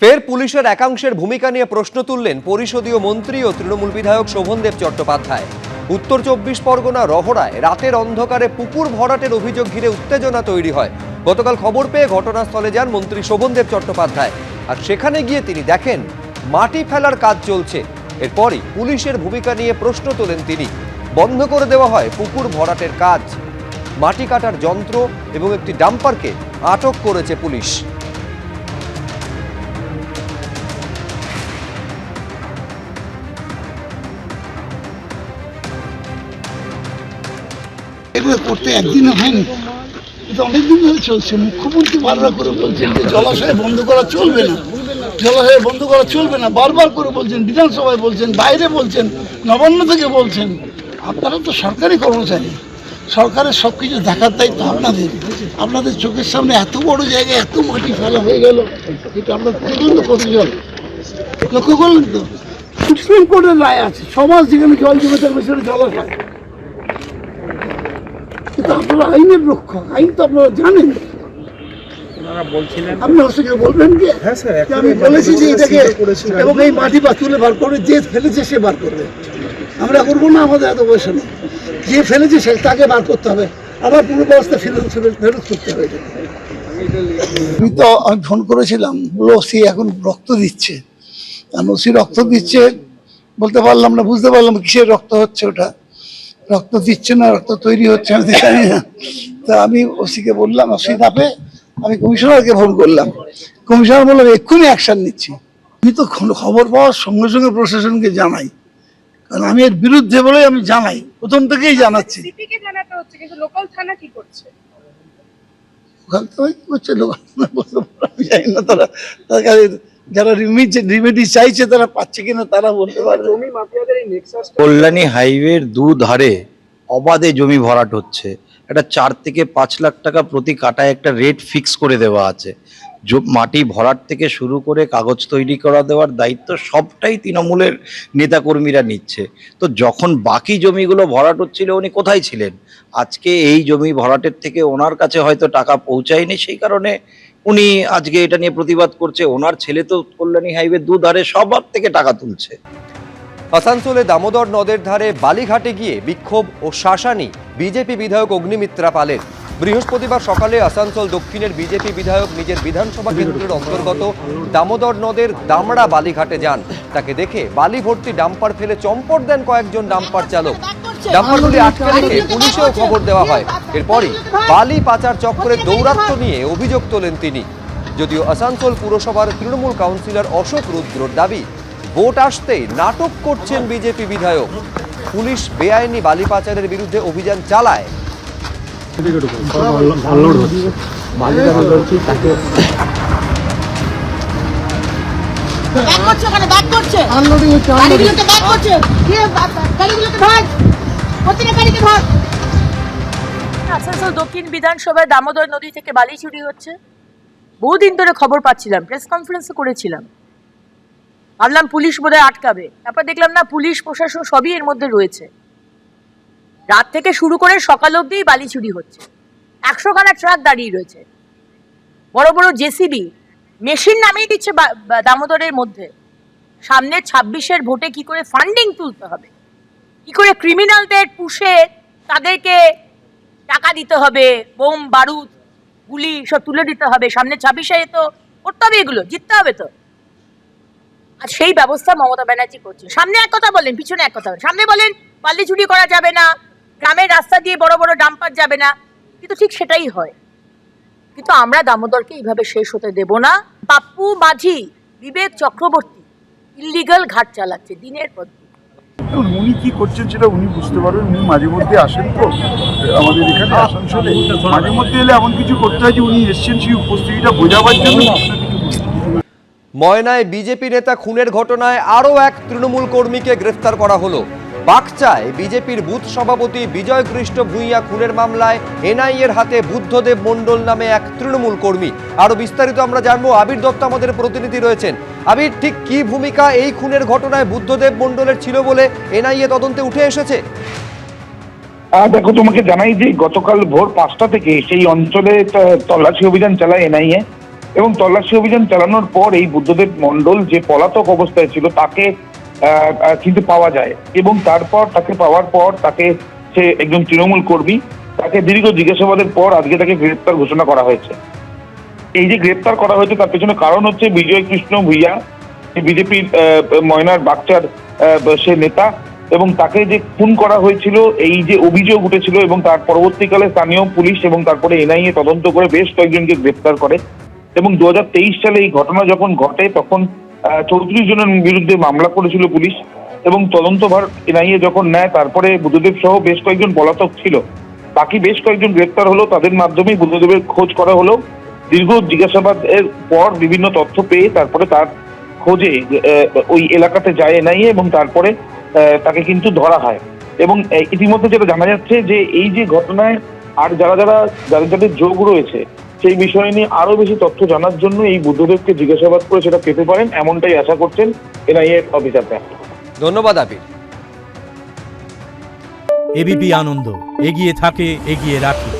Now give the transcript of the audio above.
ফের পুলিশের একাংশের ভূমিকা নিয়ে প্রশ্ন তুললেন পরিষদীয় মন্ত্রী ও তৃণমূল বিধায়ক শোভনদেব চট্টোপাধ্যায়। উত্তর 24 পরগনা রহড়ায় রাতের অন্ধকারে পুকুর ভরাটের অভিযোগ ঘিরে উত্তেজনা তৈরি হয়। গতকাল খবর পেয়ে ঘটনাস্থলে যান মন্ত্রী শোভনদেব চট্টোপাধ্যায়, আর সেখানে গিয়ে তিনি দেখেন মাটি ফেলার কাজ চলছে। এরপরই পুলিশের ভূমিকা নিয়ে প্রশ্ন তোলেন তিনি। বন্ধ করে দেওয়া হয় পুকুর ভরাটের কাজ। মাটি কাটার যন্ত্র এবং একটি ডাম্পারকে আটক করেছে পুলিশ। এগুলো করতে একদিনও হয়নি, এটা অনেকদিন ধরে চলছে। মুখ্যমন্ত্রী বারবার করে বলছেন যে জলাশয় বন্ধ করা চলবে না, জলাশয় বন্ধ করা চলবে না, বারবার করে বলছেন, বিধানসভায় বলছেন, বাইরে বলছেন, নবান্ন থেকে বলছেন। আপনারা তো সরকারি কর্মচারী, সরকারের সব কিছু দেখার দায়িত্ব আপনাদের। আপনাদের চোখের সামনে এত বড় জায়গায় এত মাটি ফেলা হয়ে গেল, এটা আমরা তদন্ত করতে যাব। লক্ষ্য করলেন তো, সুপ্রিম কোর্টের রায় আছে, সমাজ যেখানে জল জমে থাকবে সেটা জলাশয়। কিন্তু আপনারা আইনের রক্ষক, আইন তো আপনারা জানেন। আপনি ওর বলবেন কি আমি বলেছি যে এটাকে এবং এই মাটি বা তুলে বার করবে, যে ফেলেছে সে বার করবে, আমরা করবো না। আমাদের এত পয়সা নেই, যে ফেলেছে সে তাকে বার করতে হবে, আবার পুরো ব্যবস্থা ফেরত করতে হবে। আমি ফোন করেছিলাম, বললো ওসি এখন রক্ত দিচ্ছে। কারণ ওসি রক্ত দিচ্ছে বলতে পারলাম না, বুঝতে পারলাম কিসের রক্ত হচ্ছে। ওটা রক্ত দিচ্ছে না রক্ত তৈরি হচ্ছে আমি জানি না। তা আমি ওসিকে বললাম, ওসি ধাপে আমি কমিশনারকে ফোন করলাম। কমিশনার বললাম এক্ষুনি অ্যাকশন নিচ্ছি। আমি তো খবর পাওয়ার সঙ্গে সঙ্গে প্রশাসনকে জানাই, কারণ আমি এর বিরুদ্ধে বলে আমি জানাই, প্রথম থেকেই জানাচ্ছি। যারা রিমেডি চাইছে তারা পাচ্ছে কিনা তারা বলতে পারবে। কল্যাণী হাইওয়ের দুধারে অবাধে জমি ভরাট হচ্ছে। একটা 4 থেকে 5 লাখ টাকা প্রতি কাটায় একটা রেট ফিক্স করে দেওয়া আছে। মাটি ভরাট থেকে শুরু করে কাগজ তৈরি করা দেওয়ার দায়িত্ব সবটাই তৃণমূলের নেতাকর্মীরা নিচ্ছে। তো যখন বাকি জমিগুলো ভরাট হচ্ছিল উনি কোথায় ছিলেন? আজকে এই জমি ভরাটের থেকে ওনার কাছে হয়তো টাকা পৌঁছায়নি, সেই কারণে উনি আজকে এটা নিয়ে প্রতিবাদ করছে। ওনার ছেলে তো কল্যাণী হাইওয়ে দুধারে সবার থেকে টাকা তুলছে। আসানসোলে দামোদর নদের ধারে বালিঘাটে গিয়ে বিক্ষোভ ও শাসানি বিজেপি বিধায়ক অগ্নিমিত্রা পালের। বৃহস্পতিবার সকালে আসানসোল দক্ষিণের বিজেপি বিধায়ক নিজের বিধানসভা কেন্দ্রের অন্তর্গত দামোদর নদের দামড়া বালিঘাটে যান। তাকে দেখে বালি ভর্তি ডাম্পার ফেলে চম্পট দেন কয়েকজন ডাম্পার চালক। ডাম্পারগুলি আটকে রেখে পুলিশেও খবর দেওয়া হয়। এরপরই বালি পাচার চক্রের দৌরাত্ম্য নিয়ে অভিযোগ তোলেন তিনি। যদিও আসানসোল পুরসভার তৃণমূল কাউন্সিলর অশোক রুদ্রর দাবি, ভোট আসতেই নাটক করছেন বিজেপি বিধায়ক। পুলিশ বেআইনি বালি পাচারের বিরুদ্ধে অভিযান চালায়। আসানসোল দক্ষিণ বিধানসভায় দামোদর নদী থেকে বালি চুরি হচ্ছে। বহুদিন ধরে খবর পাচ্ছিলাম, প্রেস কনফারেন্স করেছিলাম, ভাবলাম পুলিশ বোধহয় আটকাবে। তারপর দেখলাম না, পুলিশ প্রশাসন সবই এর মধ্যে রয়েছে। রাত থেকে শুরু করে সকাল অবধি বালি চুরি হচ্ছে। 100 খানা ট্রাক দাঁড়িয়ে রয়েছে, বড় বড় জেসিবি মেশিন নামিয়ে দিচ্ছে দামোদরের মধ্যে। সামনে 26-এর ভোটে কি করে ফান্ডিং তুলতে হবে, কি করে ক্রিমিনালদের পুষে তাদেরকে টাকা দিতে হবে, বোম বারুদ গুলি সব তুলে দিতে হবে। সামনে 26-এ তো করতে হবে, এগুলো জিততে হবে তো। আর সেই ব্যবস্থা মমতা ব্যানার্জি করছে। সামনে এক কথা বলেন, পিছনে এক কথা বলেন। সামনে বলেন বালি চুরি করা যাবে না, গ্রামের রাস্তা দিয়ে বড় বড় ডাম্পার যাবে না, কিন্তু ঠিক সেটাই হয়। কিন্তু আমরা দামোদরকে এইভাবে শেষ হতে দেব না। পাপ্পু মাঝি, বিবেক চক্রবর্তী ইলিগাল ঘাট চালাচ্ছে দিনের পর দিন। উনি কি করছেন সেটা উনি বুঝতে পারবেন। উনি মাঝে মধ্যে আসেন তো আমাদের এখানে আসানসোলে, মাঝে মধ্যে এলে এমন কিছু করতে হয় যে উনি এসছেন সেই উপস্থিতিটা বোঝাবার জন্য। ময়নায় বিজেপি নেতা খুনের ঘটনায় আরও এক তৃণমূল কর্মীকে গ্রেফতার করা হলো। বাকচায় বিজেপির বুথ সভাপতি বিজয় কৃষ্ণ ভূঁইয়া খুনের মামলায় এনআইএর হাতে বুদ্ধদেব মণ্ডল নামে এক তৃণমূল কর্মী। আরো বিস্তারিত আমরা জানবো, আবির দত্ত আমাদের প্রতিনিধি রয়েছেন। আবির, ঠিক কি ভূমিকা এই খুনের ঘটনায় বুদ্ধদেব মণ্ডলের ছিল বলে এনআইএ তদন্তে উঠে এসেছে? দেখো, তোমাকে জানাই যে গতকাল ভোর 5টা থেকে সেই অঞ্চলে তল্লাশি অভিযান চালায় এনআইএ। এবং তল্লাশি অভিযান চালানোর পর এই বুদ্ধদেব মণ্ডল যে পলাতক অবস্থায় ছিল তাকে কিন্তু পাওয়া যায়, এবং তারপর তাকে পাওয়ার পর তাকে, সে একজন তৃণমূল কর্মী, তাকে দীর্ঘ জিজ্ঞাসাবাদের পর আজকে তাকে গ্রেপ্তার ঘোষণা করা হয়েছে। এই যে গ্রেপ্তার করা হয়েছে তার পেছনে কারণ হচ্ছে বিজয় কৃষ্ণ ভূঁইয়া, বিজেপির ময়নার বাগচার সে নেতা, এবং তাকে যে খুন করা হয়েছিল এই যে অভিযোগ উঠেছিল, এবং তার পরবর্তীকালে স্থানীয় পুলিশ এবং তারপরে এনআইএ তদন্ত করে বেশ কয়েকজনকে গ্রেপ্তার করে। এবং 2023 সালে এই ঘটনা যখন ঘটে তখন 34 জনের বিরুদ্ধে মামলা করেছিল পুলিশ, এবং তদন্তভার এনআইএ যখন নেয় তারপরে বুদ্ধদেব সহ বেশ কয়েকজন পলাতক ছিল, বাকি বেশ কয়েকজন গ্রেপ্তার হলো, তাদের মাধ্যমেই বুদ্ধদেবের খোঁজ করা হলো। দীর্ঘ জিজ্ঞাসাবাদের পর বিভিন্ন তথ্য পেয়ে তারপরে তার খোঁজে ওই এলাকাতে যায় এনআইএ, এবং তারপরে তাকে কিন্তু ধরা হয়। এবং ইতিমধ্যে যেটা জানা যাচ্ছে যে এই যে ঘটনায় আর যাদের যোগ রয়েছে সেই বিষয় নিয়ে আরো বেশি তথ্য জানার জন্য এই বুদ্ধদেবকে জিজ্ঞাসাবাদ করে সেটা পেতে পারেন, এমনটাই আশা করছেন এনআইএ অফিসাররা। ধন্যবাদ আবির। এবিপি আনন্দ, এগিয়ে থাকে, এগিয়ে রাখে।